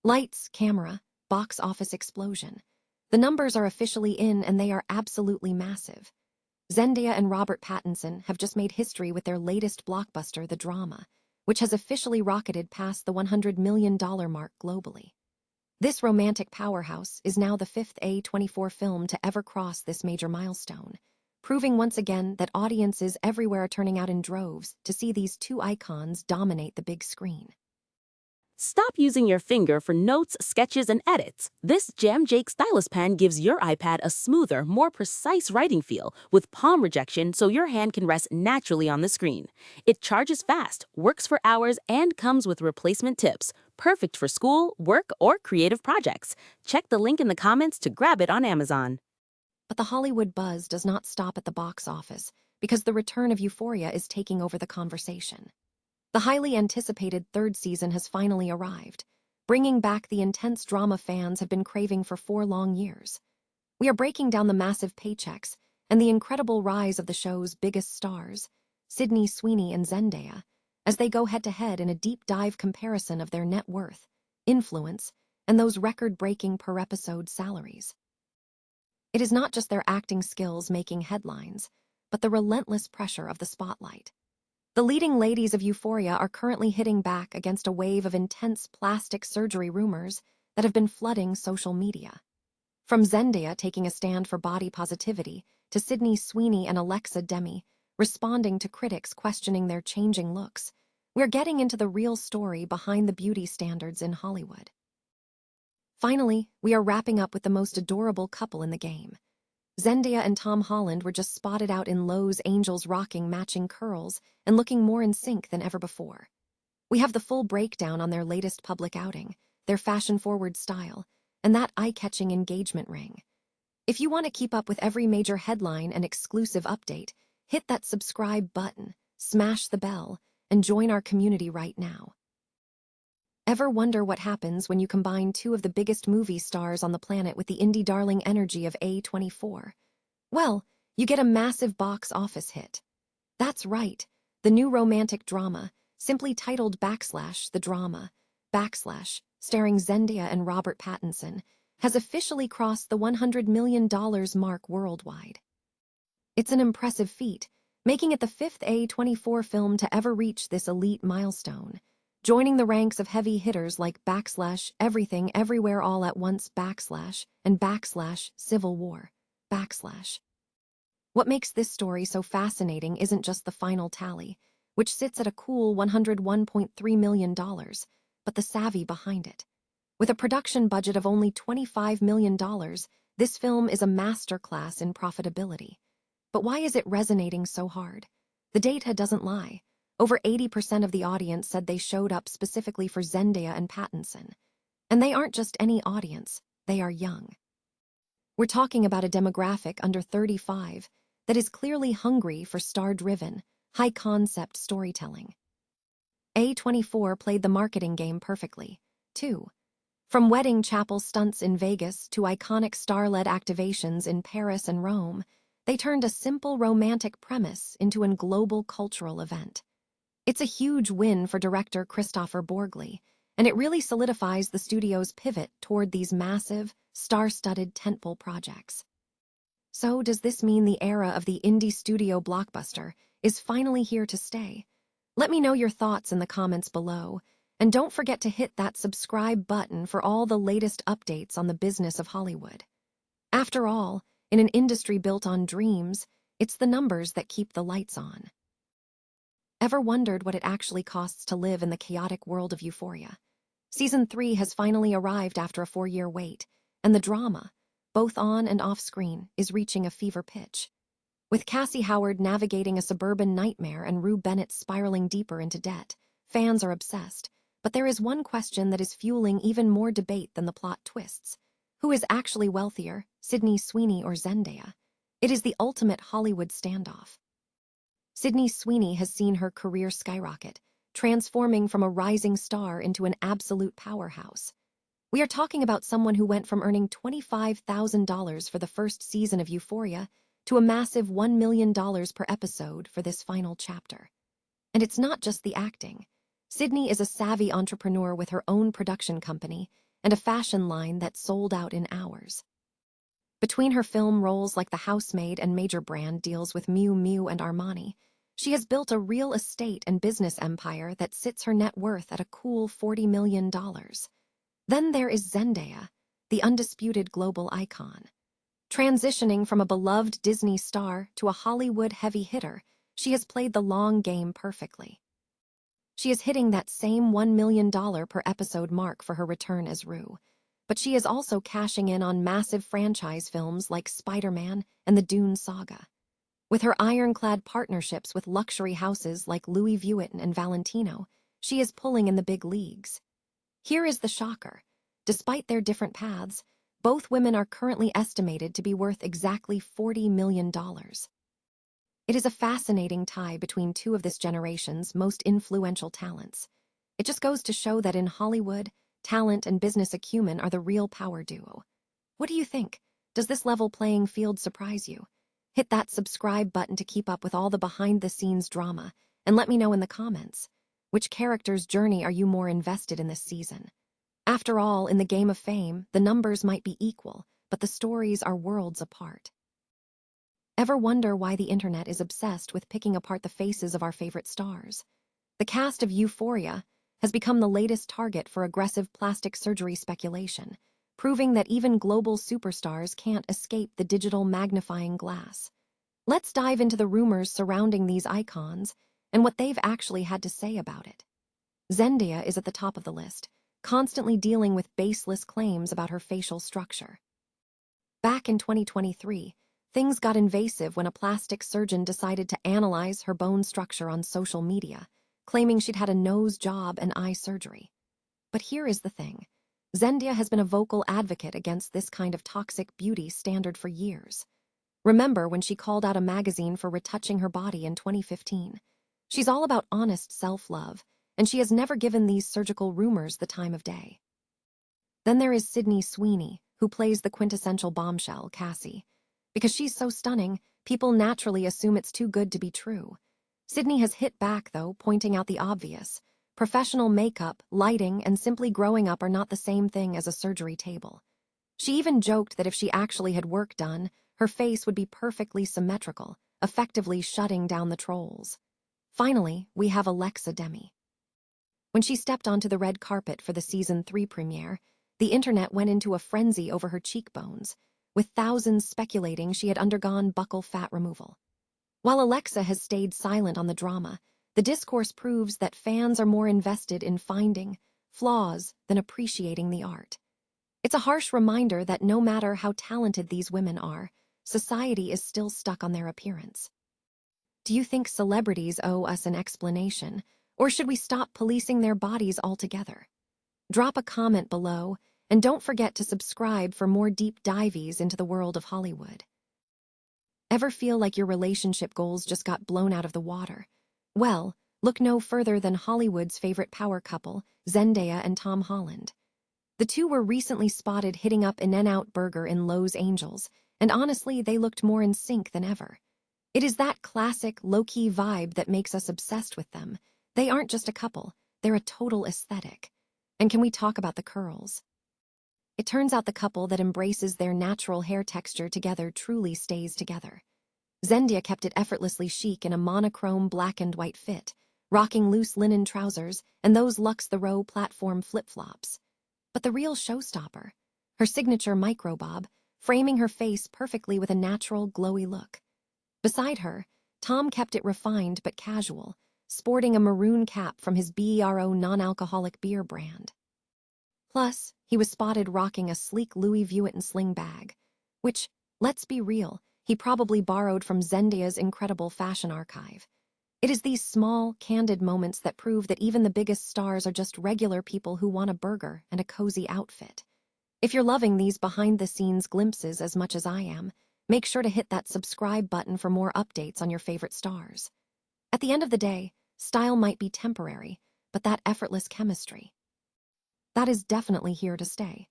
Lights, camera, box office explosion. The numbers are officially in and they are absolutely massive. Zendaya and Robert Pattinson have just made history with their latest blockbuster, The Drama, which has officially rocketed past the $100 million mark globally. This romantic powerhouse is now the fifth A24 film to ever cross this major milestone, proving once again that audiences everywhere are turning out in droves to see these two icons dominate the big screen. Stop using your finger for notes, sketches, and edits. This Jam Jake stylus pen gives your iPad a smoother, more precise writing feel with palm rejection so your hand can rest naturally on the screen. It charges fast, works for hours, and comes with replacement tips. Perfect for school, work, or creative projects. Check the link in the comments to grab it on Amazon. But the Hollywood buzz does not stop at the box office because the return of Euphoria is taking over the conversation. The highly anticipated third season has finally arrived, bringing back the intense drama fans have been craving for 4 long years. We are breaking down the massive paychecks and the incredible rise of the show's biggest stars, Sydney Sweeney and Zendaya, as they go head-to-head in a deep-dive comparison of their net worth, influence, and those record-breaking per-episode salaries. It is not just their acting skills making headlines, but the relentless pressure of the spotlight. The leading ladies of Euphoria are currently hitting back against a wave of intense plastic surgery rumors that have been flooding social media. From Zendaya taking a stand for body positivity to Sydney Sweeney and Alexa Demi responding to critics questioning their changing looks, we're getting into the real story behind the beauty standards in Hollywood. Finally, we are wrapping up with the most adorable couple in the game. Zendaya and Tom Holland were just spotted out in Lowe's Angels rocking matching curls and looking more in sync than ever before. We have the full breakdown on their latest public outing, their fashion-forward style, and that eye-catching engagement ring. If you want to keep up with every major headline and exclusive update, hit that subscribe button, smash the bell, and join our community right now. Ever wonder what happens when you combine two of the biggest movie stars on the planet with the indie darling energy of A24? Well, you get a massive box office hit. That's right, the new romantic drama, simply titled The Drama, starring Zendaya and Robert Pattinson, has officially crossed the $100 million mark worldwide. It's an impressive feat, making it the fifth A24 film to ever reach this elite milestone, joining the ranks of heavy hitters like Everything Everywhere All at Once and Civil War. What makes this story so fascinating isn't just the final tally, which sits at a cool $101.3 million, but the savvy behind it. With a production budget of only $25 million, this film is a masterclass in profitability. But why is it resonating so hard? The data doesn't lie. Over 80% of the audience said they showed up specifically for Zendaya and Pattinson. And they aren't just any audience, they are young. We're talking about a demographic under 35 that is clearly hungry for star-driven, high-concept storytelling. A24 played the marketing game perfectly, too. From wedding chapel stunts in Vegas to iconic star-led activations in Paris and Rome, they turned a simple romantic premise into a global cultural event. It's a huge win for director Christopher Borgli, and it really solidifies the studio's pivot toward these massive, star-studded tentpole projects. So does this mean the era of the indie studio blockbuster is finally here to stay? Let me know your thoughts in the comments below, and don't forget to hit that subscribe button for all the latest updates on the business of Hollywood. After all, in an industry built on dreams, it's the numbers that keep the lights on. Ever wondered what it actually costs to live in the chaotic world of Euphoria? Season 3 has finally arrived after a 4-year wait, and the drama, both on and off screen, is reaching a fever pitch. With Cassie Howard navigating a suburban nightmare and Rue Bennett spiraling deeper into debt, fans are obsessed. But there is one question that is fueling even more debate than the plot twists. Who is actually wealthier, Sydney Sweeney or Zendaya? It is the ultimate Hollywood standoff. Sydney Sweeney has seen her career skyrocket, transforming from a rising star into an absolute powerhouse. We are talking about someone who went from earning $25,000 for the first season of Euphoria to a massive $1 million per episode for this final chapter. And it's not just the acting. Sydney is a savvy entrepreneur with her own production company, and a fashion line that sold out in hours. Between her film roles like The Housemaid and major brand deals with Miu Miu and Armani, she has built a real estate and business empire that sits her net worth at a cool $40 million. Then there is Zendaya, the undisputed global icon. Transitioning from a beloved Disney star to a Hollywood heavy hitter, she has played the long game perfectly. She is hitting that same $1 million per episode mark for her return as Rue, but she is also cashing in on massive franchise films like Spider-Man and the Dune saga. With her ironclad partnerships with luxury houses like Louis Vuitton and Valentino, she is pulling in the big leagues. Here is the shocker. Despite their different paths, both women are currently estimated to be worth exactly $40 million. It is a fascinating tie between two of this generation's most influential talents. It just goes to show that in Hollywood, talent and business acumen are the real power duo. What do you think? Does this level playing field surprise you? Hit that subscribe button to keep up with all the behind-the-scenes drama, and let me know in the comments. Which character's journey are you more invested in this season? After all, in the game of fame, the numbers might be equal, but the stories are worlds apart. Ever wonder why the internet is obsessed with picking apart the faces of our favorite stars? The cast of Euphoria has become the latest target for aggressive plastic surgery speculation, proving that even global superstars can't escape the digital magnifying glass. Let's dive into the rumors surrounding these icons and what they've actually had to say about it. Zendaya is at the top of the list, constantly dealing with baseless claims about her facial structure. Back in 2023, things got invasive when a plastic surgeon decided to analyze her bone structure on social media, claiming she'd had a nose job and eye surgery. But here is the thing. Zendaya has been a vocal advocate against this kind of toxic beauty standard for years. Remember when she called out a magazine for retouching her body in 2015? She's all about honest self-love, and she has never given these surgical rumors the time of day. Then there is Sydney Sweeney, who plays the quintessential bombshell, Cassie. Because she's so stunning, people naturally assume it's too good to be true. Sydney has hit back, though, pointing out the obvious. Professional makeup, lighting, and simply growing up are not the same thing as a surgery table. She even joked that if she actually had work done, her face would be perfectly symmetrical, effectively shutting down the trolls. Finally, we have Alexa Demi. When she stepped onto the red carpet for the Season 3 premiere, the internet went into a frenzy over her cheekbones, with thousands speculating she had undergone buccal fat removal. While Alexa has stayed silent on the drama, the discourse proves that fans are more invested in finding flaws than appreciating the art. It's a harsh reminder that no matter how talented these women are, society is still stuck on their appearance. Do you think celebrities owe us an explanation, or should we stop policing their bodies altogether? Drop a comment below, and don't forget to subscribe for more deep dives into the world of Hollywood. Ever feel like your relationship goals just got blown out of the water? Well, look no further than Hollywood's favorite power couple, Zendaya and Tom Holland. The two were recently spotted hitting up In-N-Out Burger in Los Angeles, and honestly, they looked more in sync than ever. It is that classic, low-key vibe that makes us obsessed with them. They aren't just a couple, they're a total aesthetic. And can we talk about the curls? It turns out the couple that embraces their natural hair texture together truly stays together. Zendaya kept it effortlessly chic in a monochrome black and white fit, rocking loose linen trousers and those Lux the Row platform flip-flops. But the real showstopper, her signature microbob, framing her face perfectly with a natural, glowy look. Beside her, Tom kept it refined but casual, sporting a maroon cap from his BRO non-alcoholic beer brand. Plus, he was spotted rocking a sleek Louis Vuitton sling bag, which, let's be real, he probably borrowed from Zendaya's incredible fashion archive. It is these small, candid moments that prove that even the biggest stars are just regular people who want a burger and a cozy outfit. If you're loving these behind-the-scenes glimpses as much as I am, make sure to hit that subscribe button for more updates on your favorite stars. At the end of the day, style might be temporary, but that effortless chemistry, that is definitely here to stay.